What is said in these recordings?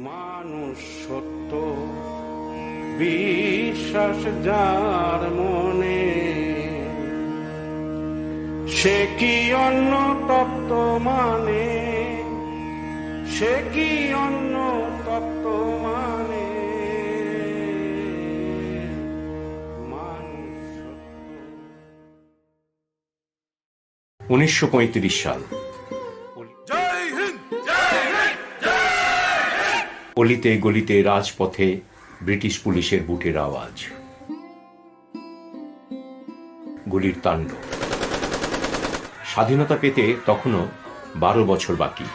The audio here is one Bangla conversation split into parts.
মানুষ সত্য বিশ্বাস যার মনে, সে কি অন্য তত্ত্ব মানে, সে কি অন্য তত্ত্ব মানে। মানুষ সত্য। 1935 সাল। অলিতে গলিতে রাজপথে ব্রিটিশ পুলিশের বুটের আওয়াজ, গুলির তাণ্ডব। স্বাধীনতা পেতে তখনও 12 বছর বাকি।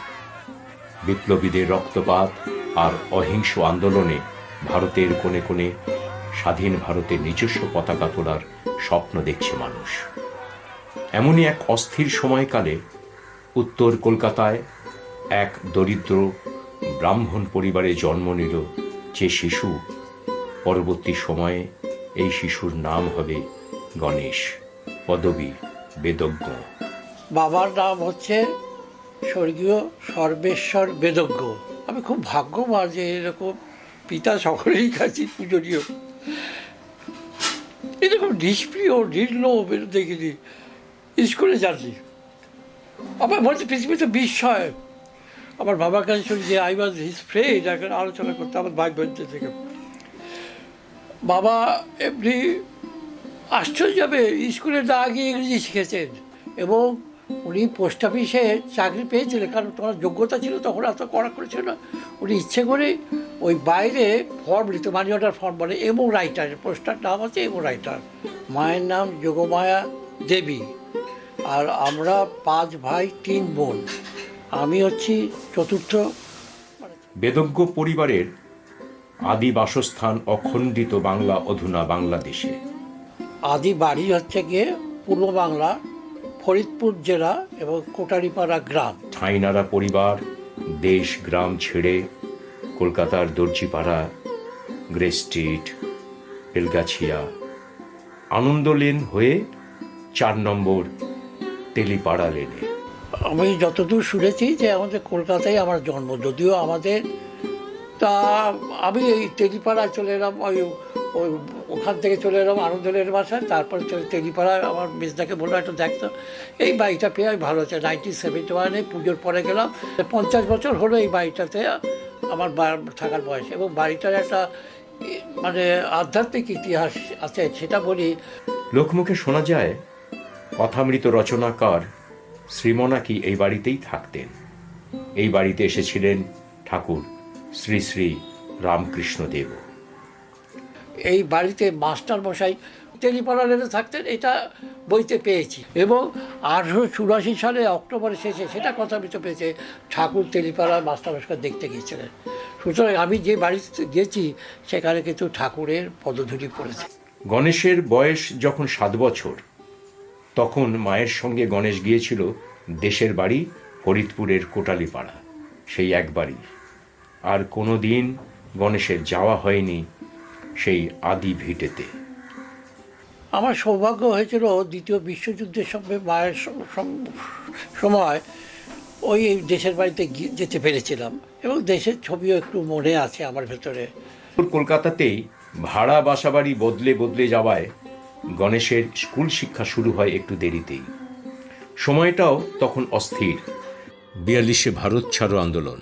বিপ্লবীদের রক্তপাত আর অহিংস আন্দোলনে ভারতের কোণে কোণে স্বাধীন ভারতের নিজস্ব পতাকা তোলার স্বপ্ন দেখছে মানুষ। এমনই এক অস্থির সময়কালে উত্তর কলকাতায় এক দরিদ্র ব্রাহ্মণ পরিবারে জন্ম নিল যে শিশু, পরবর্তী সময়ে এই শিশুর নাম হবে গণেশ, পদবী বেদজ্ঞ। বাবার নাম হচ্ছে স্বর্গীয় সর্বেশ্বর বেদজ্ঞ। আমি খুব ভাগ্যবান যে এরকম পিতা সকলেই কাছে পূজনীয়। এরকম নিষ্প্রিয় নির্লোভ এর দেখিনি, স্কুলে যাননি। আমার বলছে পৃথিবীতে বিস্ময়। আমার বাবার কাছে শুনি যে আই ওয়াজ হিজ ফ্রেন্ড, এখন আলোচনা করতে আমার ভাই বোনদের থেকে। বাবা এমনি আশ্চর্য যাবে, স্কুলে না গিয়ে ইংরেজি শিখেছেন এবং উনি পোস্ট অফিসে চাকরি পেয়েছিলেন, কারণ তোমার যোগ্যতা ছিল তখন, এত করা করেছিল না। উনি ইচ্ছে করে ওই বাইরে ফর্ম লিখতে, মানি অর্ডার ফর্ম বলে, এবং রাইটার, পোস্টার নাম আছে এবং রাইটার। মায়ের নাম যোগমায়া দেবী। আর আমরা 5 ভাই 3 বোন, আমি হচ্ছি চতুর্থ। বেদজ্ঞ পরিবারের আদি বাসস্থান অখণ্ডিত বাংলা, অধুনা বাংলাদেশে। আদি বাড়ি হচ্ছে গিয়ে পূর্ব বাংলা, ফরিদপুর জেলা এবং কোটারিপাড়া গ্রাম। ঠাইনারা পরিবার দেশ গ্রাম ছেড়ে কলকাতার দর্জিপাড়া, গ্রে স্ট্রিট, বেলগাছিয়া, আনন্দ লেন হয়ে 4 নম্বর তেলিপাড়া লেনে। আমি যতদূর শুনেছি যে আমাদের কলকাতায় আমার জন্ম, যদিও আমাদের তা আমি এই তেলিপাড়ায় চলে এলাম, ওই ওখান থেকে চলে এলাম আনন্দ লেনের বাসায়। তারপরে তেলিপাড়ায় আমার মেজদাকে বললো একটু দেখতো, এই বাড়িটা পেয়ে আমি ভালো হচ্ছে। 1971-এ পুজোর পরে গেলাম। 50 বছর হলো এই বাড়িটাতে আমার থাকার বয়স, এবং বাড়িটার একটা মানে আধ্যাত্মিক ইতিহাস আছে, সেটা বলি। লোকমুখে শোনা যায় কথামৃত রচনাকার শ্রীমনাকি এই বাড়িতেই থাকতেন। এই বাড়িতে এসেছিলেন ঠাকুর শ্রী শ্রী রামকৃষ্ণদেব। এই বাড়িতে মাস্টার মশাই তেলিপাড়া লেনে থাকতেন, এটা বইতে পেয়েছি। এবং 1884 সালে অক্টোবরের শেষে সেটা কথামৃত পেয়েছে, ঠাকুর তেলিপাড়া মাস্টারমশাই দেখতে গিয়েছিলেন। সুতরাং আমি যে বাড়িতে গেছি সেখানে কিন্তু ঠাকুরের পদধূলি পড়েছে। গণেশের বয়স যখন 7 বছর, তখন মায়ের সঙ্গে গণেশ গিয়েছিল দেশের বাড়ি ফরিদপুরের কোটালীপাড়া, সেই এক বাড়ি। আর কোনো দিন গণেশের যাওয়া হয়নি সেই আদি ভিটেতে। আমার সৌভাগ্য হয়েছিল দ্বিতীয় বিশ্বযুদ্ধের সময়, মায়ের সময় ওই দেশের বাড়িতে যেতে পেরেছিলাম, এবং দেশের ছবিও একটু মনে আছে আমার ভেতরে। কলকাতাতেই ভাড়া বাসাবাড়ি বদলে বদলে যাওয়ায় গণেশের স্কুল শিক্ষা শুরু হয় একটু দেরিতেই। সময়টাও তখন অস্থির। 42-এ ভারত ছাড়ো আন্দোলন,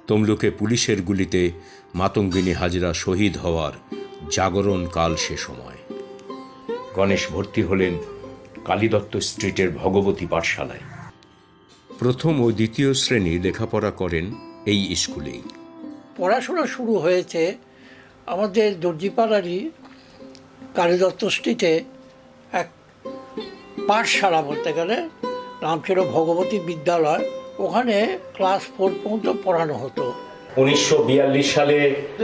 তমলুকে পুলিশের গুলিতে মাতঙ্গিনী হাজরা শহীদ হওয়ার জাগরণ কাল সে সময়। গণেশ ভর্তি হলেন কালীদত্ত স্ট্রিটের ভগবতী পাঠশালায়। প্রথম ও দ্বিতীয় শ্রেণী লেখাপড়া করেন এই স্কুলেই। পড়াশোনা শুরু হয়েছে আমাদের দর্জিপাড়ারই কালীদত্ত স্ট্রিটে এক পাঠশালা, বলতে গেলে নাম ছিল ভগবতী বিদ্যালয়। ওখানে ক্লাস 4 পর্যন্ত পড়ানো হতো। 1942 সালে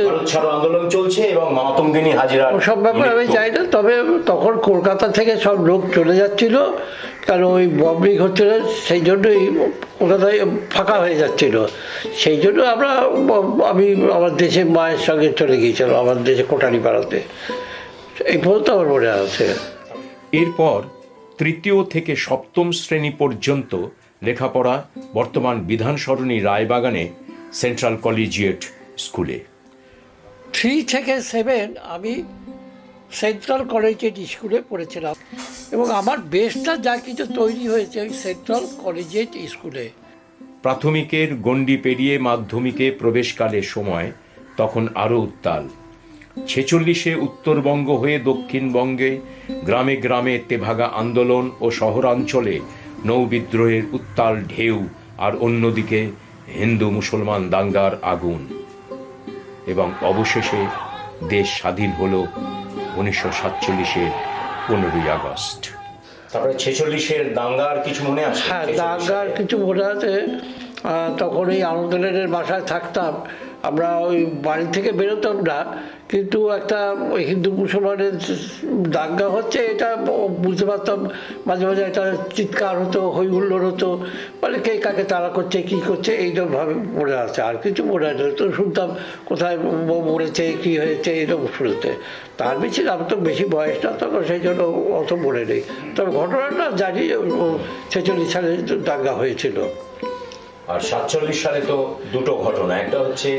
ভারত ছাড়ো আন্দোলন চলছে এবং মাতঙ্গিনী হাজরা, ওসব ব্যাপারে আমি চাই না। তবে তখন কলকাতা থেকে সব লোক চলে যাচ্ছিল, কারণ ওই বম্বিং হচ্ছিল, সেই জন্যই কলকাতায় ফাঁকা হয়ে যাচ্ছিল। সেই জন্য আমি আমার দেশে মায়ের সঙ্গে চলে গিয়েছিলাম, আমার দেশে কোটালীপাড়াতে। এই পর্যন্ত আমার মনে আছে। এরপর 3য় থেকে 7ম শ্রেণী পর্যন্ত লেখাপড়া বর্তমান বিধানসরণী রায়বাগানে সেন্ট্রাল কলেজিয়েট স্কুলে? 3 থেকে 7 আমি সেন্ট্রাল কলেজিয়েট স্কুলে পড়েছিলাম এবং আমার বেসটা যা কিছু তৈরি হয়েছে ওই সেন্ট্রাল কলেজিয়েট স্কুলে। প্রাথমিকের গণ্ডি পেরিয়ে মাধ্যমিকে প্রবেশকালের সময় তখন আরও উত্তাল। 46-এ উত্তরবঙ্গ হয়ে দক্ষিণবঙ্গে গ্রামে গ্রামে তেভাগা আন্দোলন ও শহরাঞ্চলে নৌবিদ্রোহের উত্তাল ঢেউ, আর অন্যদিকে হিন্দু মুসলমান দাঙ্গার আগুন। এবং অবশেষে দেশ স্বাধীন হল 1947-এর 15ই আগস্ট। তারপরে 46-এর দাঙ্গার কিছু মনে আছে? হ্যাঁ, দাঙ্গার কিছু মনে আছে। তখন এই আনন্দলেনের বাসায় থাকতাম আমরা, ওই বাড়ি থেকে বেরোতাম না, কিন্তু একটা ওই হিন্দু মুসলমানের দাঙ্গা হচ্ছে এটা বুঝতে পারতাম। মাঝে মাঝে একটা চিৎকার হতো, হই হুল্লোড় হতো, মানে কে কাকে তাড়া করছে কী করছে এইরকমভাবে মনে আছে। আর কিছু মনে হয় না, তো শুনতাম কোথায় মরেছে কী হয়েছে এইরকম শুনতে। তার বেশি আমার তো বেশি বয়স না তখন, সেই জন্য অত মনে নেই। তবে ঘটনাটা জানি 46 সালে দাঙ্গা হয়েছিল। আর 47 সালে তো দুটো ঘটনা, একটা হচ্ছে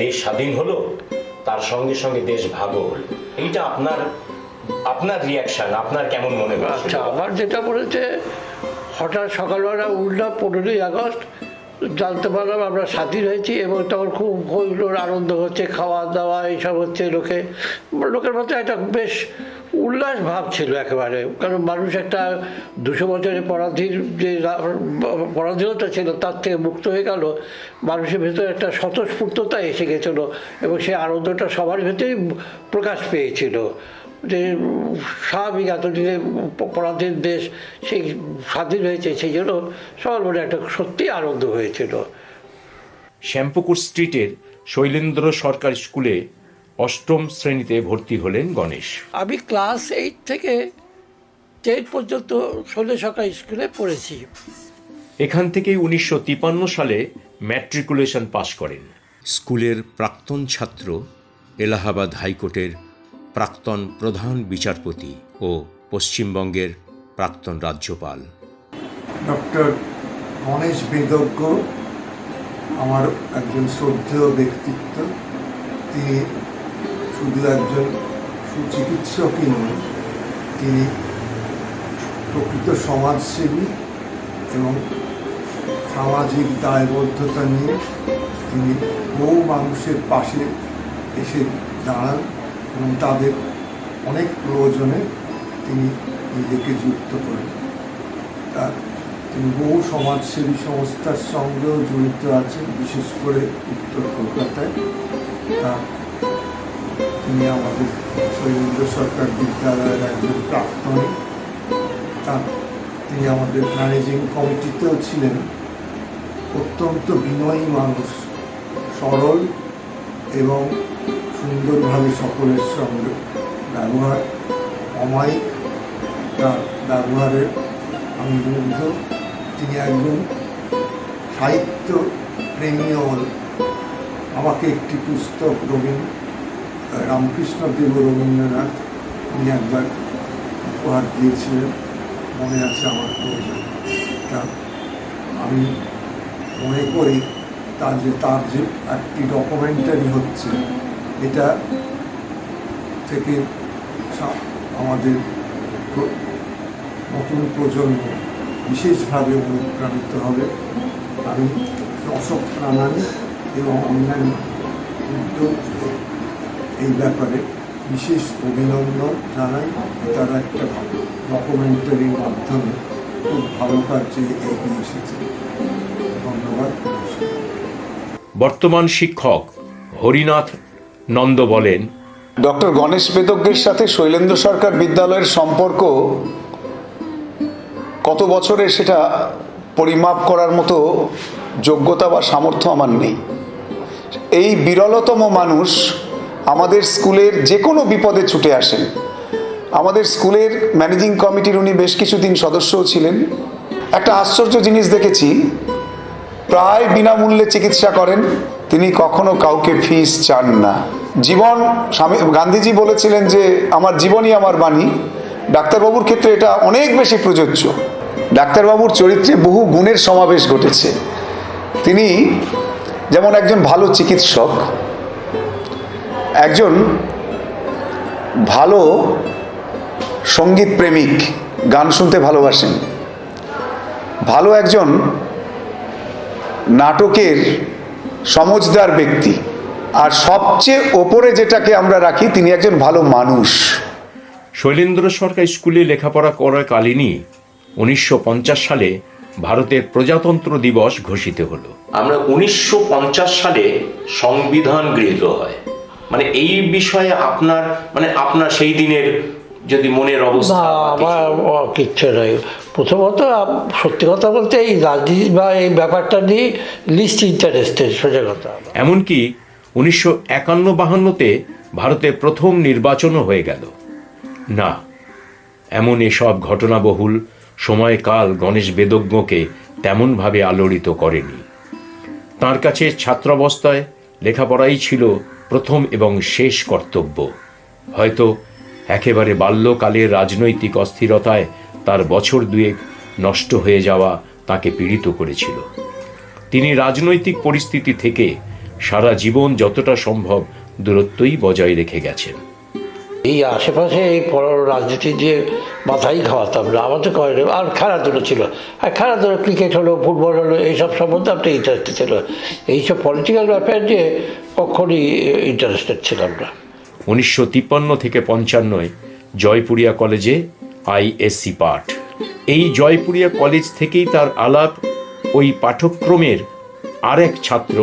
দেশ স্বাধীন হলো, তার সঙ্গে সঙ্গে দেশ ভাগও হলো। এইটা আপনার রিয়াকশন, আপনার কেমন মনে হয়? আচ্ছা, আমার যেটা বলেছে, হঠাৎ সকালবেলা উঠলাম 15ই আগস্ট, জানতে পারলাম আমরা স্বাধীন হয়েছি এবং তখন খুব হইলোড় আনন্দ হচ্ছে, খাওয়া দাওয়া এইসব হচ্ছে, লোকের মধ্যে একটা বেশ উল্লাস ভাব ছিল একেবারে। কারণ মানুষ একটা 200 বছরের পরাধীনতা ছিল তার থেকে মুক্ত হয়ে গেল, মানুষের ভেতরে একটা স্বতঃস্ফূর্ততা এসে গেছিল এবং সেই আনন্দটা সবার ভেতরেই প্রকাশ পেয়েছিল যে স্বাভাবিক এতদিনে পরাধীন দেশ সেই স্বাধীন হয়েছে, সেই জন্য সবার মনে একটা সত্যি আনন্দ হয়েছিল। শ্যামপুকুর স্ট্রিটের শৈলেন্দ্র সরকারি স্কুলে 8ম শ্রেণীতে ভর্তি হলেন গণেশ। আমি ক্লাস 8 থেকে 10 পর্যন্ত শৈলেন্দ্র সরকারি স্কুলে পড়েছি। এখান থেকেই 1953 সালে ম্যাট্রিকুলেশন পাশ করেন। স্কুলের প্রাক্তন ছাত্র, এলাহাবাদ হাইকোর্টের প্রাক্তন প্রধান বিচারপতি ও পশ্চিমবঙ্গের প্রাক্তন রাজ্যপাল ডক্টর গণেশ বেদজ্ঞ আমার একজন শ্রদ্ধেয় ব্যক্তিত্ব। তিনি শুধু একজন সুচিকিৎসকই নন, তিনি প্রকৃত সমাজসেবী এবং সামাজিক দায়বদ্ধতা নিয়ে তিনি বহু মানুষের পাশে এসে দাঁড়ান এবং তাদের অনেক প্রয়োজনে তিনি নিজেকে যুক্ত করেন। তিনি বহু সমাজসেবী সংস্থার সঙ্গেও জড়িত আছেন, বিশেষ করে উত্তর কলকাতায়। তিনি আমাদের শৈলেন্দ্র সরকার বিদ্যালয়ের একজন প্রাক্তনী। তিনি আমাদের ম্যানেজিং কমিটিতেও ছিলেন। অত্যন্ত বিনয়ী মানুষ, সরল এবং সুন্দরভাবে সকলের সঙ্গে ব্যবহার, অমায়িক তার ব্যবহারের আমি মুগ্ধ। তিনি একজন সাহিত্য প্রেমীও। আমাকে একটি পুস্তক রামকৃষ্ণদেব রবীন্দ্রনাথ উনি একবার উপহার দিয়েছিলেন, মনে আছে আমার প্রয়োজন। আমি মনে করি তার যে একটি ডকুমেন্টারি হচ্ছে, এটা থেকে আমাদের নতুন প্রজন্ম বিশেষভাবে অনুপ্রাণিত হবে। আমি দর্শক প্রাণালী এবং অন্যান্য উদ্যোগ এই ব্যাপারে বিশেষ অভিনন্দন জানাই। তারা একটা ডকুমেন্টারির মাধ্যমে খুব ভালো কাজে এগিয়ে এসেছে। ধন্যবাদ। বর্তমান শিক্ষক হরিনাথ নন্দ বলেন, ডক্টর গণেশ বেদজ্ঞের সাথে শৈলেন্দ্র সরকার বিদ্যালয়ের সম্পর্ক কত বছরের সেটা পরিমাপ করার মতো যোগ্যতা বা সামর্থ্য আমার নেই। এই বিরলতম মানুষ আমাদের স্কুলের যে কোনো বিপদে ছুটে আসেন। আমাদের স্কুলের ম্যানেজিং কমিটির উনি বেশ কিছুদিন সদস্যও ছিলেন। একটা আশ্চর্য জিনিস দেখেছি, প্রায় বিনামূল্যে চিকিৎসা করেন। তিনি কখনো কাউকে ফিস চান না। জীবন, গান্ধীজি বলেছিলেন যে আমার জীবনই আমার বাণী। ডাক্তারবাবুর ক্ষেত্রে এটা অনেক বেশি প্রযোজ্য। ডাক্তারবাবুর চরিত্রে বহু গুণের সমাবেশ ঘটেছে। তিনি যেমন একজন ভালো চিকিৎসক, একজন ভালো সঙ্গীত প্রেমিক, গান শুনতে ভালোবাসেন, ভালো একজন নাটকের সমজদার ব্যক্তি, আর সবচেয়ে ওপরে যেটাকে আমরা রাখি, তিনি একজন ভালো মানুষ। শৈলেন্দ্র সরকার স্কুলে লেখাপড়া করাকালীনই 1950 সালে ভারতের প্রজাতন্ত্র দিবস ঘোষিত হলো। আমরা 1950 সালে সংবিধান গৃহীত হয়, মানে এই বিষয়ে আপনার সেই দিনের যদি মনের অবস্থা। আমার কিচ্ছু নয়। প্রথমত সত্যি কথা বলতে এই রাজনীতি বা এই ব্যাপারটা নিয়ে লিস্ট ইন্টারেস্টেড, সোজা কথা। এমনকি 1951-52-তে ভারতে প্রথম নির্বাচনও হয়ে গেল। না, এমন এসব ঘটনাবহুল সময়কাল গণেশ বেদজ্ঞকে তেমনভাবে আলোড়িত করেনি। তার কাছে ছাত্রাবস্থায় লেখাপড়াই ছিল প্রথম এবং শেষ কর্তব্য। হয়তো একেবারে বাল্যকালের রাজনৈতিক অস্থিরতায় তার বছর দুয়েক নষ্ট হয়ে যাওয়া তাকে পীড়িত করেছিল। তিনি রাজনৈতিক পরিস্থিতি থেকে সারা জীবন যতটা সম্ভব দূরত্বই বজায় রেখে গেছেন। এই আশেপাশে এই রাজনীতি দিয়ে মাথাই খাওয়াতাম না, আমাদের করে। আর খেলাধুলো ছিল, আর খেলাধুলো ক্রিকেট হলো, ফুটবল হলো, এইসব সম্বন্ধে একটা ইন্টারেস্টেড ছিল। এইসব পলিটিক্যাল ব্যাপার নিয়ে কখনই ইন্টারেস্টেড ছিলাম না। 1953 থেকে 55 জয়পুরিয়া কলেজে আইএসসি পাঠ। এই জয়পুরিয়া কলেজ থেকেই তার আলাপ ওই পাঠ্যক্রমের আরেক ছাত্র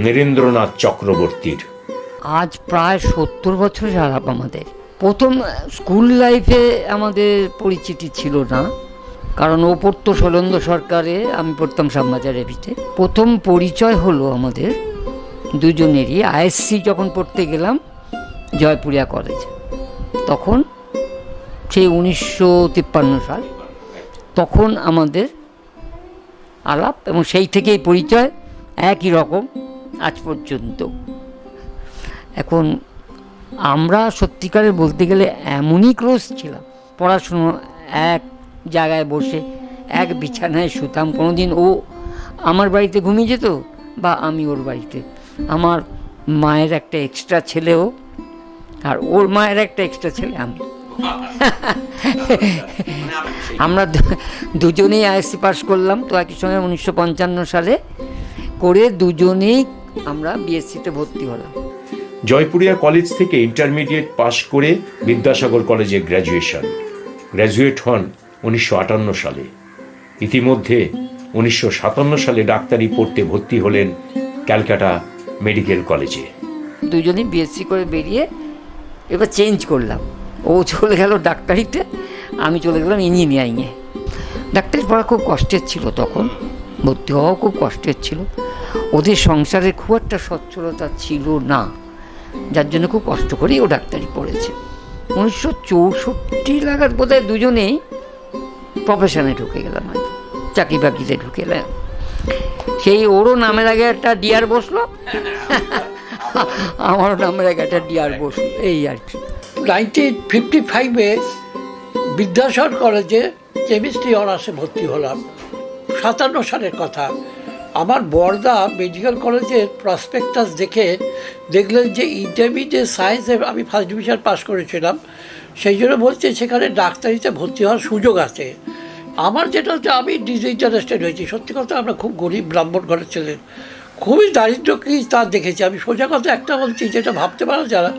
নরেন্দ্রনাথ চক্রবর্তীর। আজ প্রায় 70 বছরের আলাপ আমাদের। প্রথম স্কুল লাইফে আমাদের পরিচিতি ছিল না, কারণ ও পড়তো শৈলেন্দ্র সরকারে, আমি পড়তাম শ্যামবাজারের ভিতরে। প্রথম পরিচয় হলো আমাদের দুজনেরই আইএসসি যখন পড়তে গেলাম জয়পুরিয়া কলেজে, তখন সেই 1953 সাল, তখন আমাদের আলাপ, এবং সেই থেকেই পরিচয় একই রকম আজ পর্যন্ত। এখন আমরা সত্যিকারে বলতে গেলে এমনই ক্লোজ ছিলাম, পড়াশুনো এক জায়গায় বসে এক বিছানায় শুতাম। কোনোদিন ও আমার বাড়িতে ঘুমিয়ে যেত বা আমি ওর বাড়িতে। আমার মায়ের একটা এক্সট্রা ছেলেও, আর ওর মায়ের একটা এক্সট্রা ছেলে আমি। আমরা দুজনেই আইএসসি পাস করলাম তো একই সঙ্গে 1955 সালে করে দুজনেই আমরা বিএসসিতে ভর্তি হলাম। জয়পুরিয়া কলেজ থেকে ইন্টারমিডিয়েট পাশ করে বিদ্যাসাগর কলেজে গ্র্যাজুয়েট হন 1958 সালে। ইতিমধ্যে 1957 সালে ডাক্তারি পড়তে ভর্তি হলেন ক্যালকাটা মেডিকেল কলেজে। দুজনেই বিএসসি করে বেরিয়ে এবার চেঞ্জ করলাম। ও চলে গেল ডাক্তারিতে, আমি চলে গেলাম ইঞ্জিনিয়ারিংয়ে। ডাক্তারি পড়া খুব কষ্টের ছিল, তখন ভর্তি হওয়াও খুব কষ্টের ছিল। ওদের সংসারে খুব একটা সচ্ছলতা ছিল না, যার জন্য খুব কষ্ট করেই ও ডাক্তারি পড়েছে। 1964 নাগাদ বোধহয় দুজনেই প্রফেশনে ঢুকে গেলাম, চাকরি বাকরিতে ঢুকে গেলাম। সেই ওরও নামের আগে একটা ডিআর বসলো, আমারও নামের আগে একটা ডিআর বসলো, এই আর কি। 1955-এ বিদ্যাসাগর কলেজে কেমিস্ট্রি অনার্সে ভর্তি হলাম। 57 সালের কথা। আমার বড়দা মেডিকেল কলেজের প্রসপেক্টাস দেখে দেখলেন যে ইন্টারমিডিয়েট সায়েন্সে আমি ফার্স্ট ডিভিশন পাস করেছিলাম, সেই জন্য বলছে সেখানে ডাক্তারিতে ভর্তি হওয়ার সুযোগ আছে। আমার যেটা হচ্ছে, আমি ডিসইন্টারেস্টেড হয়েছি। সত্যি কথা, আমরা খুব গরিব ব্রাহ্মণ ঘরের ছেলে, খুবই দারিদ্র কি তা দেখেছি আমি। সোজা কথা একটা বলছি, যেটা ভাবতে পারো যারা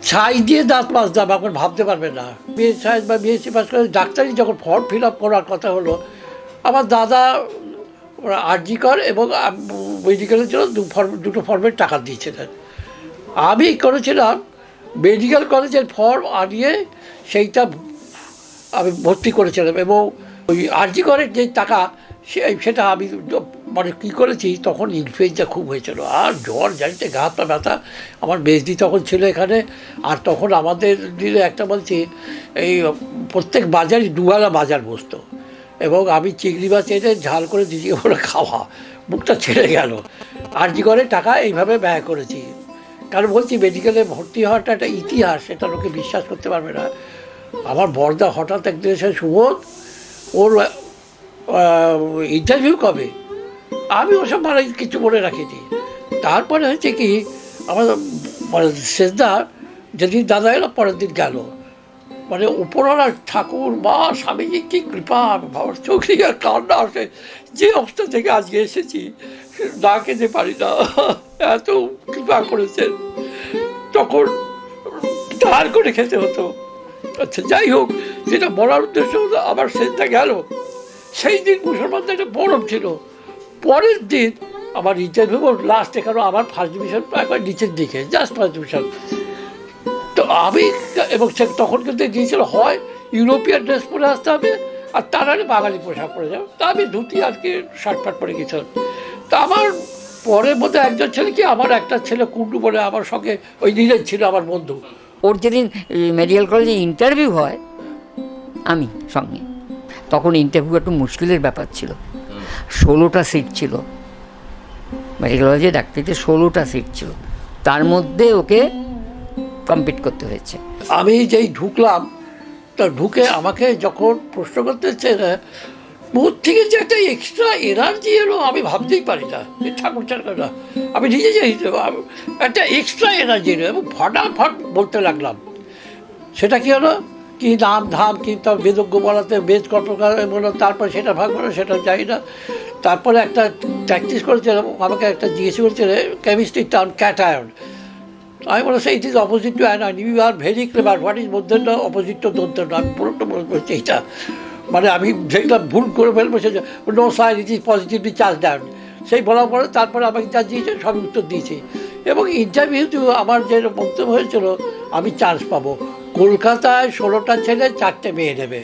ছাই দিয়ে দাঁত মাজতাম, এখন ভাবতে পারবে না। বিএস সায়েন্স বা বিএসসি পাস করে ডাক্তারি যখন ফর্ম ফিল আপ করার কথা হলো, আমার দাদা আরজি কর এবং মেডিকেলের জন্য দুটো ফর্মের টাকা দিয়েছিলেন। আমি করেছিলাম মেডিকেল কলেজের ফর্ম আনিয়ে সেইটা আমি ভর্তি করেছিলাম, এবং ওই আরজি করের যে টাকা সেটা আমি মানে কী করেছি, তখন ইনফ্লুয়েঞ্জা খুব হয়েছিল, আর জ্বর জানিতে গা হাত পা ব্যথা। আমার বেজদি তখন ছিল এখানে, আর তখন আমাদের দিনে একটা বলছি, এই প্রত্যেক বাজারই দুবেলা বাজার বসতো, এবং আমি চিংড়ি মাছ এনে ঝাল করে দিদিকে বলে খাওয়া, মুখটা ছেড়ে গেল। আরজি করে টাকা এইভাবে ব্যয় করেছি। কারণ বলছি, মেডিকেলে ভর্তি হওয়াটা একটা ইতিহাস, সেটা লোকে বিশ্বাস করতে পারবে না। আমার বড়দা হঠাৎ একদিন এসে, সুবোধ, ওর ইন্টারভিউ কবে? আমি ওসব মানে কিছু মনে রাখিনি। তারপরে হচ্ছে কি, আমার মানে শেষদা যেদিন দাদা এলো পরের দিন গেল, মানে উপরওয়ালা ঠাকুর বা স্বামীজি কি কৃপা, বাবার চোখ দিয়ে কান্না আসে। যে অবস্থা থেকে আজকে এসেছি না খেতে পারি না, এত কৃপা করেছেন। তখন ধার করে খেতে হতো। আচ্ছা যাই হোক, যেটা বলার উদ্দেশ্য হতো, আমার শেষটা গেল সেই দিন মুসলমানদের একটা পরব ছিল। পরের দিন আমার ইন্টারভিউ লাস্টে, কারণ আমার ফার্স্ট ডিভিশন একবার নিচের দিকে, জাস্ট ফার্স্ট ডিভিশন। তো আমি এবং তখন কিন্তু দিয়েছিল হয় ইউরোপিয়ান ড্রেস পরে আসতে হবে, আর তার আগে বাঙালি পোশাক পরে যাবে। তা আমি ধুতি আর কি শার্ট ফার্ট পরে গেছিলাম। তা আমার পরের মধ্যে একজন ছেলে কি, আমার একটা ছেলে কুন্ডু বলে আমার সঙ্গে ওই দিনের ছিল আমার বন্ধু। ওর যেদিন মেডিকেল কলেজে ইন্টারভিউ হয় আমি সঙ্গে, তখন ইন্টারভিউ একটু মুশকিলের ব্যাপার ছিল। 16টা সিট ছিল মেডিকেল কলেজে, ডাক্তারিতে 16টা সিট ছিল, তার মধ্যে ওকে কমপ্লিট করতে হয়েছে। আমি যেই ঢুকলাম, তা ঢুকে আমাকে যখন প্রশ্ন করতেছে, মুখ থেকে যে একটা এক্সট্রা এনার্জি এলো আমি ভাবতেই পারি না। এই ঠাকুর চারকাটা আমি নিজে যাই, একটা এক্সট্রা এনার্জি এলো এবং ফটাফট বলতে লাগলাম। সেটা কী হলো, কী নাম ধাম কী, তার বেদজ্ঞ বলাতে বেদ কল্পকার বললো, তারপর সেটা ভাগ বলো, সেটা যাই না। তারপরে একটা প্র্যাকটিস করেছিল, আমাকে একটা জিজ্ঞেস করেছিল কেমিস্ট্রি টার্ম ক্যাটায়ন। আমি বলেছি it is opposite to anion, you are very clever, what is মধ্যে অপোজিট টু দন্তের। আমি পুরোটা মনে করছি এইটা, মানে আমি যেটা ভুল করে ফেলবো সেটা no sign, it is positively charge down. সেই বলার পরে তারপরে আমাকে যা দিয়েছে সবই উত্তর দিয়েছি। এবং ইন্টারভিউতেও আমার যে বক্তব্য হয়েছিল আমি চান্স পাবো। কলকাতায় 16টা ছেলে 4টে মেয়ে নেবে,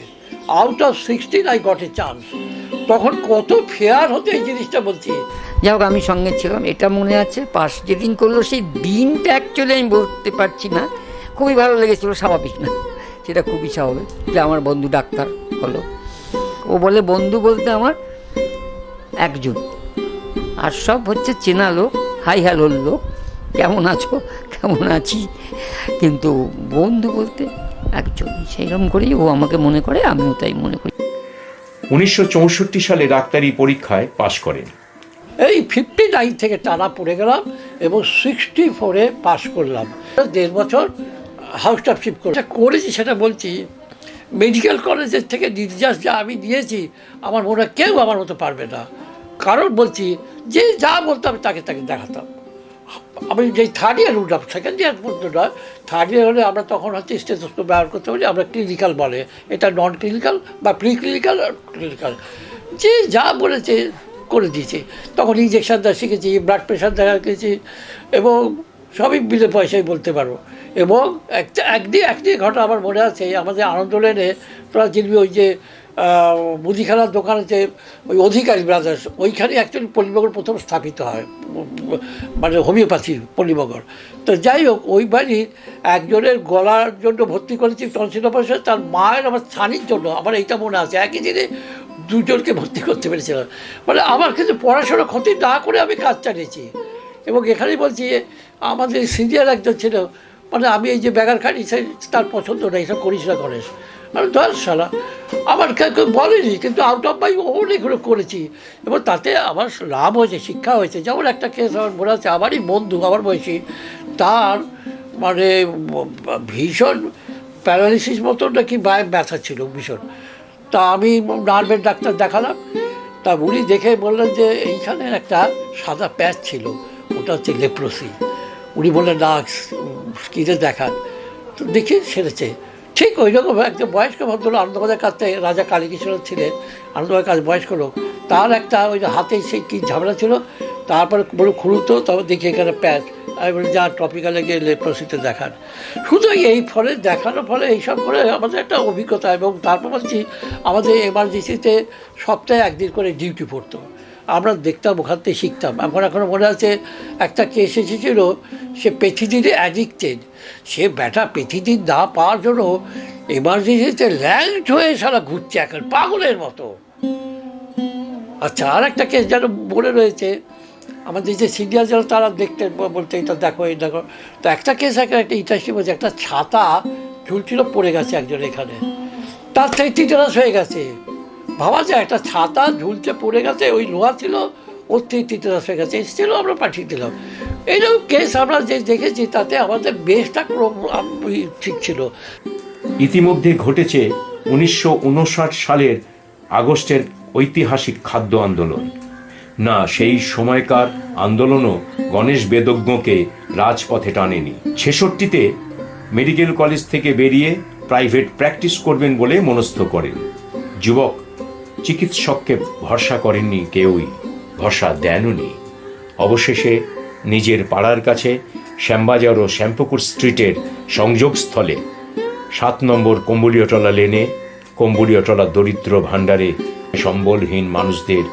out of 16 I got a chance. তখন কত ফেয়ার হতো এই জিনিসটা বলছি। যাই হোক, আমি সঙ্গে ছিলাম, এটা মনে আছে। পাস যেদিন করলো সেই দিনটা অ্যাকচুয়ালি আমি বলতে পারছি না, খুবই ভালো লেগেছিলো, স্বাভাবিক না, সেটা খুবই স্বাভাবিক যে আমার বন্ধু ডাক্তার হলো। ও বলে বন্ধু বলতে আমার একজন, আর সব হচ্ছে চেনা লোক, হাই হ্যালোর লোক, কেমন আছো, কেমন আছি, কিন্তু বন্ধু বলতে একজন। সেইরকম করেই ও আমাকে মনে করে, আমিও তাই মনে করি। 1964 সালে ডাক্তারি পরীক্ষায় পাশ করেন। এই 59 থেকে টানা পড়ে গেলাম এবং 64-এ পাস করলাম। 1.5 বছর হাউস স্টাফশিপ করেছি। সেটা বলছি, মেডিকেল কলেজের থেকে নির্যাস যা আমি দিয়েছি, আমার মনে হয় কেউ আমার মতো পারবে না। কারণ বলছি, যে যা বলতাম তাকে তাকে দেখাতাম। আমি যেই থার্ড ইয়ার উঠলাম, সেকেন্ড ইয়ার পর্যন্ত নয়, থার্ড ইয়ার হলে আমরা তখন হচ্ছে স্টেথোস্কোপ ব্যবহার করতে পারি, আমরা ক্লিনিক্যাল বলে, এটা নন ক্লিনিক্যাল বা প্রি ক্লিনিক্যাল আর ক্লিনিক্যাল। যে যা বলেছে করে দিয়েছি। তখন ইঞ্জেকশান দেওয়া শিখেছি, ব্লাড প্রেশার দেখা শিখেছি, এবং সবই বিলে পয়সায় বলতে পারবো। এবং একটি ঘটনা আমার মনে আছে, আমাদের আনন্দ লেনে তোরা চিনবি, ওই যে মুদিখানার দোকান আছে ওই অধিকারী ব্রাদার্স, ওইখানে অ্যাকচুয়ালি পল্লীনগর প্রথম স্থাপিত হয়, মানে হোমিওপ্যাথি পল্লীনগর। তো যাই হোক, ওই বাড়ির একজনের গলার জন্য ভর্তি করেছি টনসিল অপারেশন, তার মায়ের আমার ছানির জন্য, আমার এইটা মনে আছে, একই দিনে দুজনকে ভর্তি করতে পেরেছিলাম। মানে আমার কিন্তু পড়াশোনা ক্ষতি না করে আমি কাজ চালিয়েছি। এবং এখানেই বলছি, আমাদের সিনিয়র একজন ছিল, মানে আমি এই যে ব্যাগার খাটি, তার পছন্দ না, এইসব করিস না করিস। আমি 10 সালা আমার কেউ বলেনি, কিন্তু আউট অফ মাই অনেকগুলো করেছি এবং তাতে আমার লাভ হয়েছে, শিক্ষা হয়েছে। যেমন একটা কেস আমার মনে আছে, আমারই বন্ধু, আমার বয়সী, তার মানে ভীষণ প্যারালিসিস মতো নাকি ব্যথা ছিল ভীষণ। তা আমি নার্ভের ডাক্তার দেখালাম, তা উনি দেখে বললেন যে এইখানে একটা সাদা প্যাচ ছিল, ওটা হচ্ছে লেপ্রোসি। উনি বললেন না, স্কিনে দেখান। তো দেখি সেরেছে। ঠিক ওই রকম একজন বয়স্ক ভদ্রলোক আনন্দবাজার কাছে, রাজা কালীকৃষ্ণ ছিলেন, আনন্দবাজার কাছে বয়স্ক লোক, তার একটা ওই হাতে সেই কী ঝামেলা ছিল, তারপরে বলে খুলতো, তবে দেখি এখানে প্যাচ। আমি বলি যা টপিক্যালে গিয়ে লেপ্রোসিতে দেখান। শুধু এই ফলে দেখানোর ফলে এইসব করে আমাদের একটা অভিজ্ঞতা। এবং তারপর বলছি, আমাদের এমার্জেন্সিতে সপ্তাহে 1 দিন করে ডিউটি পড়তো, আমরা দেখতাম, ওখান থেকে শিখতাম। এখনও মনে আছে, একটা কেস এসেছিল, সে পেথিডিনে অ্যাডিক্টেড, সে ব্যাটা পেথিডিন না পাওয়ার জন্য এমার্জেন্সিতে ল্যান্ড হয়ে সারা ঘুরছে এখন পাগলের মতো। আচ্ছা, আর একটা কেস যেন মনে রয়েছে, আমাদের যে সিনিয়র যারা তারা দেখতেন, বলতে এটা দেখো, এই দেখো। তো একটা কেস, একটা ইন্টারেস্টিং বলছে, একটা ছাতা ঝুলছিল, পড়ে গেছে একজন এখানে, তার থেকে টিটানাস হয়ে গেছে। ভাবা যায়, একটা ছাতা ঝুলছে পড়ে গেছে, ওই লোহা ছিল, ওর তৃতীয় কাছে এসেছিল, আমরা পাঠিয়ে দিলাম। এইরকম কেস আমরা যে দেখেছি তাতে আমাদের বেশটা ঠিক ছিল। ইতিমধ্যে ঘটেছে 1959 সালের আগস্টের ঐতিহাসিক খাদ্য আন্দোলন। না, সেই সময়কার আন্দোলনও গণেশ বেদজ্ঞকে রাজপথে টানেনি। 66-তে মেডিকেল কলেজ থেকে বেরিয়ে প্রাইভেট প্র্যাকটিস করবেন বলে মনস্থ করেন। যুবক চিকিৎসককে ভরসা করেননি কেউই, ভরসা দেননি। অবশেষে নিজের পাড়ার কাছে শ্যামবাজার ও শ্যামপুকুর স্ট্রিটের সংযোগস্থলে 7 নম্বর কম্বুলিয়াটলা লেনে কম্বুলিয়াটলা দরিদ্র ভাণ্ডারে সম্বলহীন মানুষদের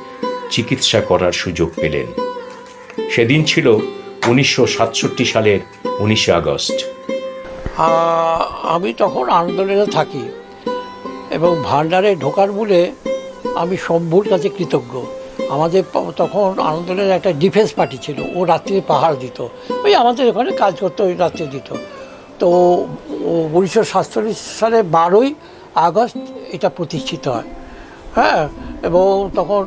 চিকিৎসা করার সুযোগ পেলেন। সেদিন ছিল 1967 সালের 19 আগস্ট। আমি তখন আনন্দলেনে থাকি এবং ভান্ডারে ঢোকার মূলে আমি শম্ভুর কাছে কৃতজ্ঞ। আমাদের তখন আনন্দলের একটা ডিফেন্স পার্টি ছিল, ও রাত্রে পাহাড় দিত, ওই আমাদের ওখানে কাজ করতো, ওই রাত্রে দিত। তো 1947 সালে 12ই আগস্ট এটা প্রতিষ্ঠিত হয়। হ্যাঁ, এবং তখন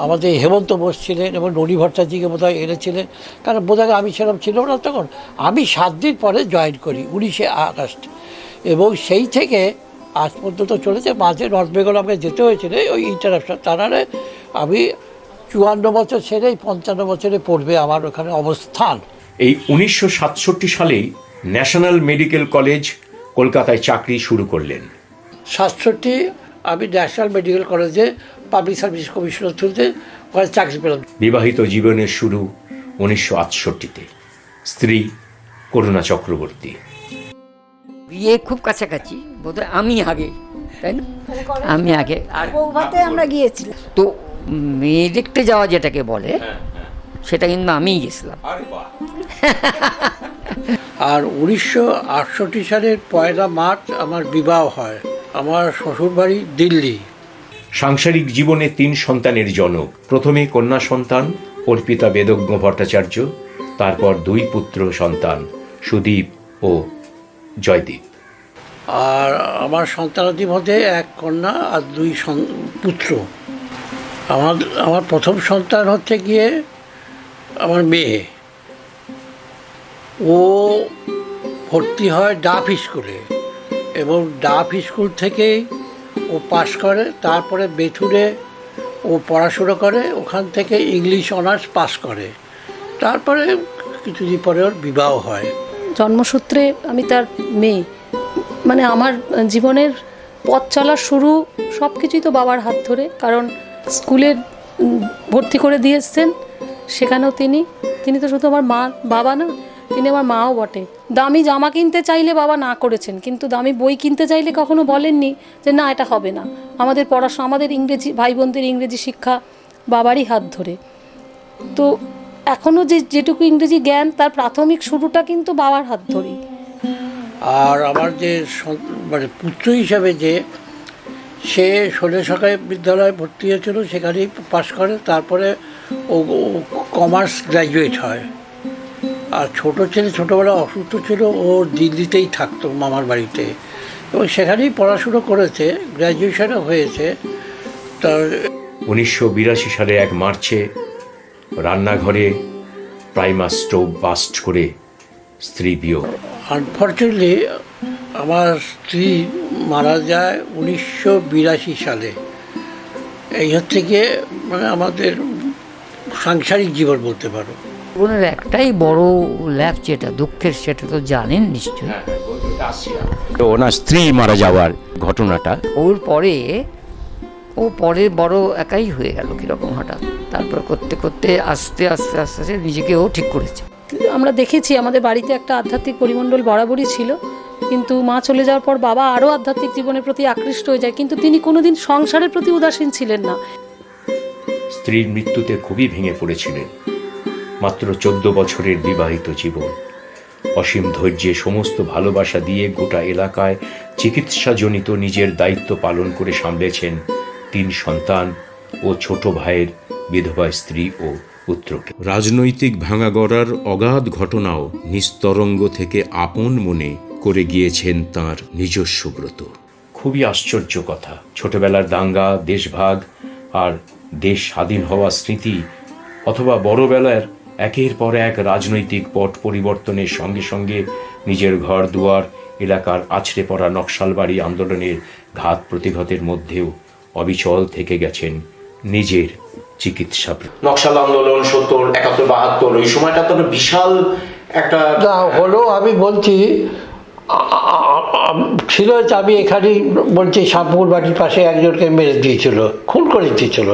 আমাদের হেমন্ত বোস ছিলেন এবং ননী ভট্টাচার্যকে বোধহয় এনেছিলেন, কারণ বোধহয় আমি সেরকম ছিল না তখন। আমি 7 দিন পরে জয়েন করি 19 আগস্ট, এবং সেই থেকে আজ পর্যন্ত চলেছে। মাঝে নর্থ বেঙ্গল আমাকে যেতে হয়েছিল ওই ইন্টারাপশন, তাহলে আমি 54 বছর ছেড়ে 55 বছরে পড়বে আমার ওখানে অবস্থান। এই 1967 সালেই ন্যাশনাল মেডিকেল কলেজ কলকাতায় চাকরি শুরু করলেন। 67 আমি ন্যাশনাল মেডিকেল কলেজে পাবলিক সার্ভিস কমিশনার থ্রুতে ওখানে চাকরি পেলাম। বিবাহিত জীবনের শুরু 1968-তে। স্ত্রী করুণা চক্রবর্তী। বিয়ে খুব কাছাকাছি, বোধহয় আমি আগে, তাই না? আমি আগে। আর বৌভাতে আমরা গিয়েছিলাম। তো মেয়ে দেখতে যাওয়া যেটাকে বলে, সেটা কিন্তু আমিই গেছিলাম। আর 1968 সালের 1 মার্চ আমার বিবাহ হয়। আমার শ্বশুরবাড়ি দিল্লি। সাংসারিক জীবনে 3 সন্তানের জনক। প্রথমে কন্যা সন্তান অর্পিতা বেদজ্ঞ ভট্টাচার্য, তারপর 2 পুত্র সন্তান সুদীপ ও জয়দীপ। আর আমার সন্তানাদির মধ্যে 1 কন্যা আর 2 পুত্র। আমার প্রথম সন্তান হচ্ছে গিয়ে আমার মেয়ে। ও ভর্তি হয় ডাফ স্কুলে, এবং ডাফ স্কুল থেকেই ও পাশ করে। তারপরে বেথুরে ও পড়াশুনো করে, ওখান থেকে ইংলিশ অনার্স পাস করে। তারপরে কিছুদিন পরে ওর বিবাহ হয়। জন্মসূত্রে আমি তার মেয়ে, মানে আমার জীবনের পথ চলার শুরু সব কিছুই তো বাবার হাত ধরে। কারণ স্কুলে ভর্তি করে দিয়ে এসছেন, সেখানেও তিনি তো শুধু আমার মা বাবা না, তিনি আমার মাও বটে। দামি জামা কিনতে চাইলে বাবা না করেছেন, কিন্তু দামি বই কিনতে চাইলে কখনো বলেননি যে না এটা হবে না। আমাদের পড়াশোনা, আমাদের ইংরেজি, ভাই বোনদের ইংরেজি শিক্ষা বাবারই হাত ধরে। তো এখনও যেটুকু ইংরেজি জ্ঞান, তার প্রাথমিক শুরুটা কিন্তু বাবার হাত ধরেই। আর আমার যে মানে পুত্র হিসাবে যে সে ষোলশাখায় বিদ্যালয়ে ভর্তি হয়েছিল, সেখানেই পাশ করে। তারপরে ও কমার্স গ্র্যাজুয়েট হয়। আর ছোটো ছেলে ছোটোবেলা অসুস্থ ছিল, ও দিল্লিতেই থাকতো মামার বাড়িতে, এবং সেখানেই পড়াশুনো করেছে, গ্র্যাজুয়েশনও হয়েছে। তার 1982 সালে 1 মার্চে রান্নাঘরে প্রাইমার স্টোভ বাস্ট করে স্ত্রী বিয়োগ। আনফর্চুনেটলি আমার স্ত্রী মারা যায় 1982 সালে। এই হচ্ছে গিয়ে মানে আমাদের সাংসারিক জীবন বলতে পারো। জীবনের একটাই বড় ল্যাপ যেটা দুঃখের, সেটা তো জানেন নিশ্চয়ই। তো ওনার স্ত্রী মারা যাওয়ার ঘটনাটা, ওর পরে ও পরে বড় একাই হয়ে গেল কীরকম হঠাৎ। তারপর করতে করতে আস্তে আস্তে আস্তে আস্তে নিজেকেও ঠিক করেছে। আমরা দেখেছি আমাদের বাড়িতে একটা আধ্যাত্মিক পরিমণ্ডল বরাবরই ছিল, কিন্তু মা চলে যাওয়ার পর বাবা আরও আধ্যাত্মিক জীবনের প্রতি আকৃষ্ট হয়ে যায়, কিন্তু তিনি কোনোদিন সংসারের প্রতি উদাসীন ছিলেন না। স্ত্রীর মৃত্যুতে খুবই ভেঙে পড়েছিলেন। মাত্র 14 বছরের বিবাহিত জীবন, অসীম ধৈর্যে সমস্ত ভালোবাসা দিয়ে গোটা এলাকায় চিকিৎসাজনিত নিজের দায়িত্ব পালন করে সামলেছেন 3 সন্তান ও ছোট ভাইয়ের বিধবা স্ত্রী ও পুত্রকে। রাজনৈতিক ভাঙাগড়ার অগাধ ঘটনাও নিস্তরঙ্গ থেকে আপন মনে করে গিয়েছেন তাঁর নিজস্ব ব্রত। খুবই আশ্চর্য কথা, ছোটবেলার দাঙ্গা, দেশভাগ আর দেশ স্বাধীন হওয়ার স্মৃতি অথবা বড়বেলার একের পর এক রাজনৈতিক পট পরিবর্তনের সঙ্গে সঙ্গে নিজের ঘর দুয়ার এলাকার আছড়ে পড়া নকশালবাড়ি আন্দোলনের ঘাত প্রতিঘাতের মধ্যেও অবিচল থেকে গেছেন নিজের চিকিৎসা। নকশাল আন্দোলন 70, 71, 72 ওই সময়টা তো বিশাল একটা না হলো। আমি বলছি ছিল যে আমি এখানেই বলছি শ্যামপুর বাড়ির পাশে একজনকে মেরে দিয়েছিল, খুন করে দিয়েছিল।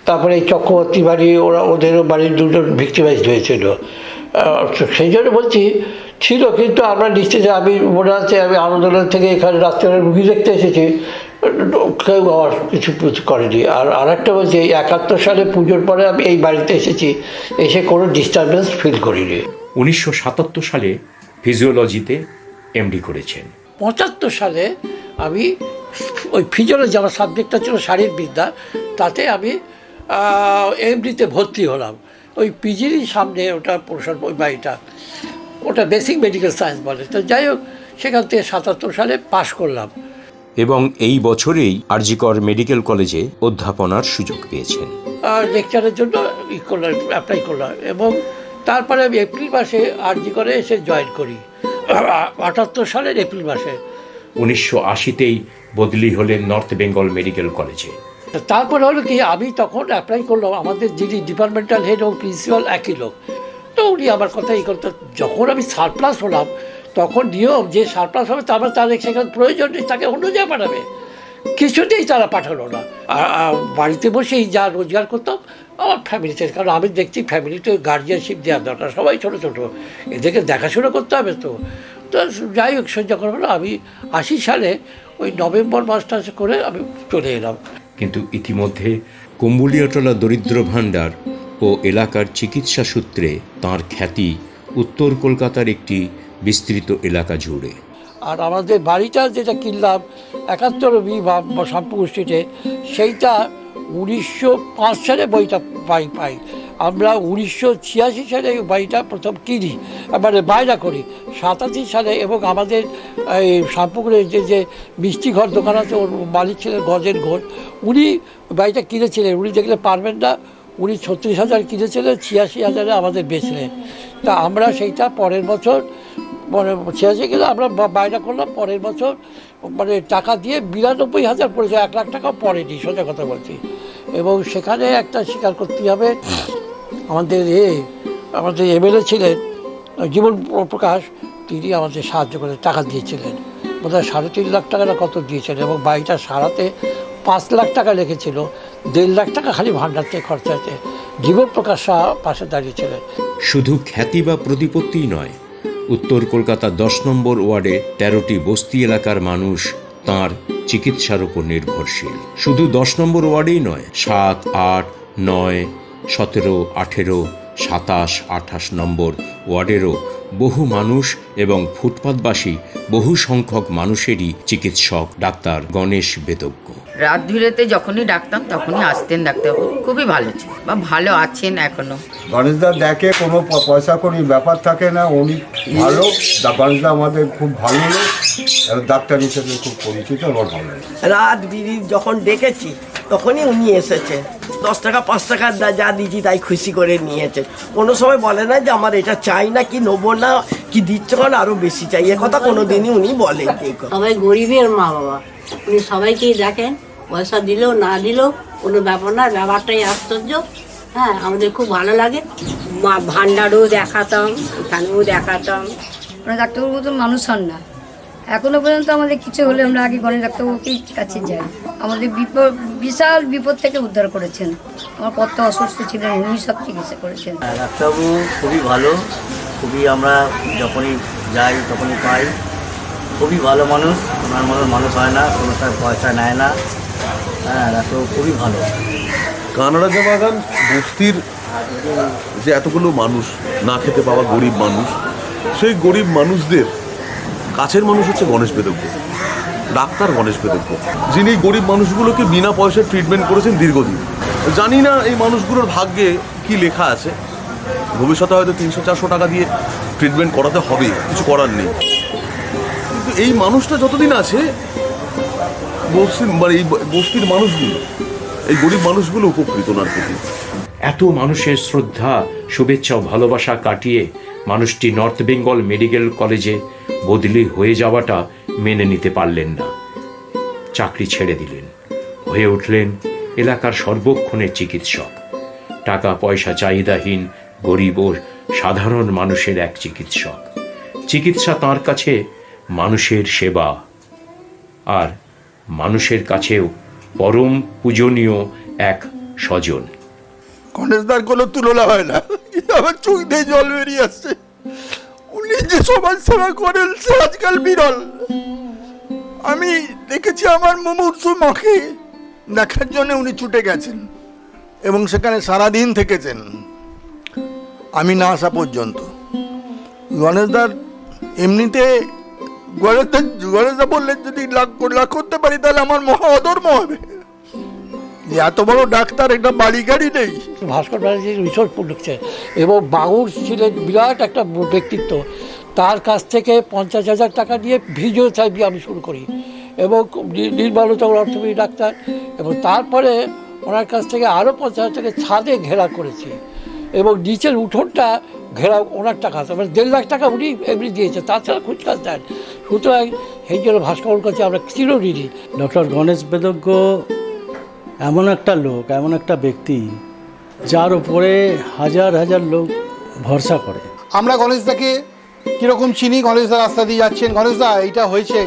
তারপরে এই চক্রবর্তী বাড়ি ওদেরও বাড়ির দুজন ভিক্টিমাইজ হয়েছিল। সেই জন্য বলছি ছিল, কিন্তু আমরা নিশ্চিত আমি মনে আছে আমি আন্দোলন থেকে এখানে রাস্তায় রুগী দেখতে এসেছি, কেউ আমার কিছু করেনি। আর একটা বলছি 71 সালে পুজোর পরে আমি এই বাড়িতে এসেছি, এসে কোনো ডিস্টারবেন্স ফিল করিনি। 1977 সালে ফিজিওলজিতে এমডি করেছেন। 75 সালে আমি ওই ফিজিওলজি আমার সাবজেক্টটা ছিল শারীরবিদ্যা, তাতে আমি এমডিতে ভর্তি হলাম। ওই পিজিরই সামনে ওটা প্রসার ওই বাড়িটা, ওটা বেসিক মেডিকেল সায়েন্স বলে। তো যাই হোক, সেখান থেকে 77 সালে পাশ করলাম এবং এই বছরেই আরজিকর মেডিকেল কলেজে অধ্যাপনার সুযোগ পেয়েছেন। লেকচারের জন্য অ্যাপ্লাই করলাম এবং তারপরে আমি এপ্রিল মাসে আরজিকরে এসে জয়েন করি 78 সালের এপ্রিল মাসে। 1980তেই বদলি হলেন নর্থ বেঙ্গল মেডিকেল কলেজে। তারপরে হলো কি, আমি তখন অ্যাপ্লাই করলাম, আমাদের যিনি ডিপার্টমেন্টাল হেড এবং প্রিন্সিপাল একই লোক। তো উনি আমার কথা এই করতে, যখন আমি সারপ্লাস হলাম তখন নিয়ম যে সারপ্লাস হবে তারপর তাদের সেখানে প্রয়োজন নেই, তাকে অন্য জায়গায় পাঠাবে। কিছুতেই তারা পাঠালো না। আর বাড়িতে বসেই যা রোজগার করতাম আমার ফ্যামিলিতে, কারণ আমি দেখছি ফ্যামিলিতে গার্জিয়ানশিপ দেওয়ার দরকার, সবাই ছোটো ছোটো, এদেরকে দেখাশোনা করতে হবে। তো যাই হোক, সহ্য করা হলো। আমি 80 সালে ওই নভেম্বর মাসটা করে আমি চলে এলাম। কিন্তু ইতিমধ্যে কুম্বুলিয়াটলা দরিদ্র ভাণ্ডার ও এলাকার চিকিৎসা সূত্রে তাঁর খ্যাতি উত্তর কলকাতার একটি বিস্তৃত এলাকা জুড়ে। আর আমাদের বাড়িটা যেটা কিনলাম 71 শ্যামপুর স্ট্রিটে, সেইটা 1905 সালে বইটা পাই। আমরা 1986 সালে এই বাড়িটা প্রথম কিনি, মানে বায়না করি 87 সালে। এবং আমাদের এই শ্যামপুকুরের যে মিষ্টি ঘর দোকান আছে, ওর মালিক ছিলেন গজের ঘর, উনি বাড়িটা কিনেছিলেন। উনি দেখলে পারবেন না, উনি 36,000 কিনেছিলেন, 86,000 আমাদের বেচলেন। তা আমরা সেইটা পরের বছর 86 কিলো আমরা বায়না করলাম, পরের বছর মানে টাকা দিয়ে 92,000 পড়েছে, 1 লাখ টাকা পড়েনি, সোজা কথা বলছি। এবং সেখানে একটা স্বীকার করতে হবে, আমাদের এমএলএ ছিলেন জীবন প্রকাশ, তিনি আমাদের সাহায্য করে টাকা দিয়েছিলেন, বোধহয় 3.5 লাখ টাকা না কত দিয়েছিলেন। এবং বাড়িটা সারাতে 5 লাখ টাকা লেগেছিল, 1.5 লাখ টাকা খালি ভাণ্ডার থেকে খরচা হয়েছে। জীবন প্রকাশ পাশে দাঁড়িয়েছিলেন। শুধু খ্যাতি বা প্রতিপত্তিই নয়, উত্তর কলকাতা 10 নম্বর ওয়ার্ডে 13টি বস্তি এলাকার মানুষ তাঁর চিকিৎসার উপর নির্ভরশীল। শুধু 10 নম্বর ওয়ার্ডেই নয়, 7, 8, 9, 17, 18, 27, 28 নম্বর ওয়ার্ডেরও বহু মানুষ এবং ফুটপাতবাসী বহু সংখ্যক মানুষেরই চিকিৎসক ডাক্তার গণেশ বেদজ্ঞ। রাত ধুরেতে যখনই ডাকতাম তখনই আসতেন ডাক্তারবাবু, খুবই ভালো ছিল বা ভালো আছেন এখনো। গণেশদা দেখে কোনো পয়সা কোনো ব্যাপার থাকে না, উনি ভালো। গণেশদা আমাদের খুব ভালো লোক, ডাক্তার হিসেবে খুব পরিচিত, আমার ভালো। রাত বিরিত যখন ডেকেছি তখনই উনি এসেছে, 10 টাকা 5 টাকা যা দিয়েছি তাই খুশি করে নিয়েছে। কোনো সময় বলে না যে আমার এটা চাই না, কি নেবো না, কি দিচ্ছে কারণ আরো বেশি চাই, এ কথা কোনোদিনই উনি বলেন। সবাই গরিবের মা বাবা, উনি সবাইকেই দেখেন, পয়সা দিলেও না দিলেও কোনো ব্যাপার না, ব্যাপারটাই আশ্চর্য। হ্যাঁ, আমাদের খুব ভালো লাগে। মা ভান্ডারও দেখাতাম, এখানেও দেখাতাম। মানে ডাক্তারবাবুর মতন মানুষ হন না। এখনো পর্যন্ত আমাদের কিছু হলে আমরা আগে গণেশ ডাক্তারবাবুকেই কাছে যাই। আমাদের বিশাল বিপদ থেকে উদ্ধার করেছেন। আমার কত অসুস্থ ছিলেন, উনি সব চিকিৎসা করেছেন। ডাক্তারবাবু খুবই ভালো, খুবই আমরা যখনই যাই তখনই পাই। খুবই ভালো মানুষ, ওনার মতন মানুষ হয় না, কোনো তার পয়সা নেয় না। হ্যাঁ, ডাক্তারবাবু খুবই ভালো। কানাডা বাগান বস্তির যে এতগুলো মানুষ না খেতে পাওয়া গরিব মানুষ, সেই গরিব মানুষদের কাছের মানুষ হচ্ছে গণেশ বেদজ্ঞ, ডাক্তার গণেশ বেদজ্ঞ, যিনি গরিব মানুষগুলোকে বিনা পয়সায় ট্রিটমেন্ট করেছেন দীর্ঘদিন। জানি না এই মানুষগুলোর ভাগ্যে কি লেখা আছে, ভবিষ্যতে হয়তো 300-400 টাকা দিয়ে ট্রিটমেন্ট করাতে হবে, কিছু করার নেই। কিন্তু এই মানুষটা যতদিন আছে, এই বস্তির মানুষগুলো, এই গরিব মানুষগুলো উপকৃত ওনার প্রতি। এত মানুষের শ্রদ্ধা, শুভেচ্ছা ও ভালোবাসা কাটিয়ে মানুষটি নর্থ বেঙ্গল মেডিকেল কলেজে বদলি হয়ে যাওয়াটা মেনে নিতে পারলেন না। চাকরি ছেড়ে দিলেন, হয়ে উঠলেন এলাকার সর্বক্ষণের চিকিৎসক। টাকা পয়সা চাহিদাহীন গরিব ও সাধারণ মানুষের এক চিকিৎসক। চিকিৎসা তাঁর কাছে মানুষের সেবা, আর মানুষের কাছেও পরম পূজনীয় এক স্বজন। গণেশদার কোনো তুলনা হয় না, আমার চোখ দিয়ে জল বেরিয়ে আসছে। উনি যে সমাজ সেবা করেন সে আজকাল বিরল। আমি দেখেছি আমার মুমূর্ষু মাকে দেখার জন্য উনি ছুটে গেছেন এবং সেখানে সারাদিন থেকেছেন আমি না আসা পর্যন্ত। গণেশদার এমনিতে গণেশদা বললেন যদি লাখ করতে পারি তাহলে আমার মহা অধর্ম হবে। যে এত বড় ডাক্তার, একটা বাড়ি গাড়ি নেই। ভাস্কর ব্যানার্জির রিসার্চ লিখছে এবং বাঙুর ছিলেন বিরাট একটা ব্যক্তিত্ব। তার কাছ থেকে 50,000 টাকা দিয়ে ফিজিওথেরাপি আমি শুরু করি এবং নির্মলতা অর্থোপেডিক ডাক্তার, এবং তারপরে ওনার কাছ থেকে আরও 50,000 টাকা ছাদে ঘেরা করেছি এবং নিচের উঠোনটা ঘেরা ওনার টাকা, মানে 1.5 লাখ টাকা উনি এমনি দিয়েছে, তাছাড়া খুচকাজ দেন। সুতরাং সেই জন্য ভাস্করের কাছে আমরা চিরঋণী। ডক্টর গণেশ বেদজ্ঞ এমন একটা লোক, এমন একটা ব্যক্তি যার উপরে হাজার হাজার লোক ভরসা করে। আমরা গণেশদাকে কীরকম চিনি, গণেশদা রাস্তা দিয়ে যাচ্ছেন, গণেশদা এইটা হয়েছে,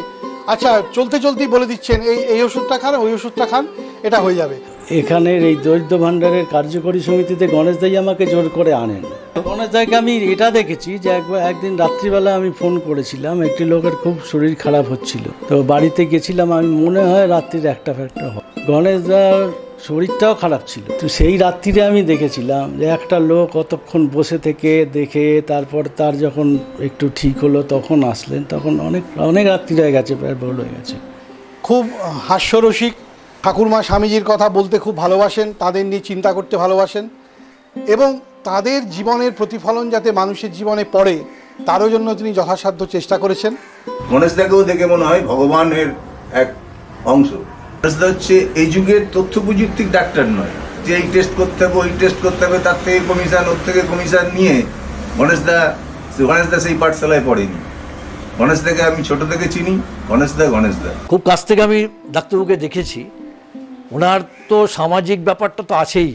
আচ্ছা চলতে চলতেই বলে দিচ্ছেন এই ওষুধটা খান, ওই ওষুধটা খান, এটা হয়ে যাবে। এখানের এই দরিদ্র ভাণ্ডারের কার্যকরী সমিতিতে গণেশদাই আমাকে জোর করে আনেন। গণেশদাকে আমি এটা দেখেছি যে একদিন রাত্রিবেলা আমি ফোন করেছিলাম, একটি লোকের খুব শরীর খারাপ হচ্ছিল, তো বাড়িতে গেছিলাম, আমি মনে হয় রাত্রির 1টা হয়। গণেশদার শরীরটাও খারাপ ছিল, তো সেই রাত্রিরে আমি দেখেছিলাম যে একটা লোক কতক্ষণ বসে থেকে দেখে তারপর তার যখন একটু ঠিক হলো তখন আসলেন, তখন অনেক রাত্রি হয়ে গেছে, প্রায় ভোর হয়ে গেছে। খুব হাস্যরসিক, ঠাকুরমা স্বামীজির কথা বলতে খুব ভালোবাসেন, তাদের নিয়ে চিন্তা করতে ভালোবাসেন এবং তাদের জীবনের প্রতিফলন যাতে মানুষের জীবনে পড়ে তারও জন্য তিনি যথাসাধ্য চেষ্টা করেছেন। গণেশদাকেও দেখে মনে হয় ভগবানের এক অংশ। গণেশদা হচ্ছে এই যুগের তথ্য প্রযুক্তিক ডাক্তার নয় যে এই টেস্ট করতে হবে, ওই টেস্ট করতে হবে, তার থেকে কমিশন, ওর থেকে কমিশন নিয়ে গণেশদা সেই পাঠশালায় পড়েনি। গণেশদাকে আমি ছোট থেকে চিনি, গণেশদা খুব কাছ থেকে আমি ডাক্তারবাবুকে দেখেছি। ওনার তো সামাজিক ব্যাপারটা তো আছেই।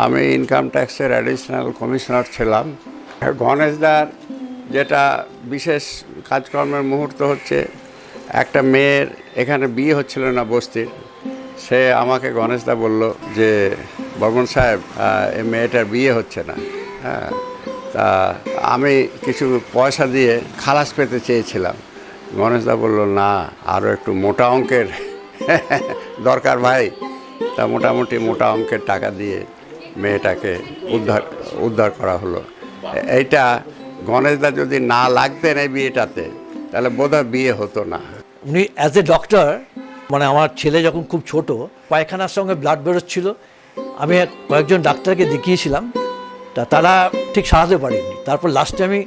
আমি ইনকাম ট্যাক্সের অ্যাডিশনাল কমিশনার ছিলাম। গণেশদার যেটা বিশেষ কাজকর্মের মুহূর্ত হচ্ছে, একটা মেয়ের এখানে বিয়ে হচ্ছিল না বস্তির, সে আমাকে গণেশদা বলল যে বর্মন সাহেব এই মেয়েটার বিয়ে হচ্ছে না, হ্যাঁ, তা আমি কিছু পয়সা দিয়ে খালাস পেতে চেয়েছিলাম। গণেশদা বলল না, আরও একটু মোটা অঙ্কের দরকার ভাই। তা মোটামুটি মোটা অঙ্কের টাকা দিয়ে মেয়েটাকে উদ্ধার করা হলো। এইটা গণেশদা যদি না লাগতেন এই বিয়েটাতে তাহলে বোধহয় বিয়ে হতো না। উনি অ্যাজ এ ডক্টর, মানে আমার ছেলে যখন খুব ছোট, পায়খানার সঙ্গে ব্লাড বেরোচ্ছিল, আমি কয়েকজন ডাক্তারকে দেখিয়েছিলাম, তারা ঠিক সারাতে পারেননি। তারপর লাস্টে আমি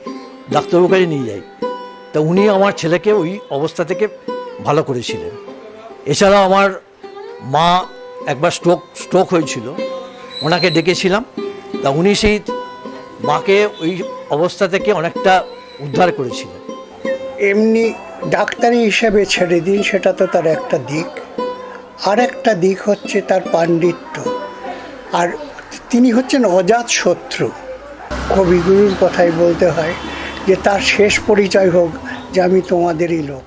ডাক্তারবাবুর কাছে নিয়ে যাই, তা উনি আমার ছেলেকে ওই অবস্থা থেকে ভালো করেছিলেন। এছাড়াও আমার মা একবার স্ট্রোক হয়েছিল, ওনাকে ডেকেছিলাম, তা উনি সেই মাকে ওই অবস্থা থেকে অনেকটা উদ্ধার করেছিলেন। এমনি ডাক্তারি হিসেবে ছেড়ে দিন, সেটা তো তার একটা দিক। আর একটা দিক হচ্ছে তার পাণ্ডিত্য, আর তিনি হচ্ছেন অজাত শত্রু। কবিগুরুর কথাই বলতে হয় যে তার শেষ পরিচয় হোক যে আমি তোমাদেরই লোক।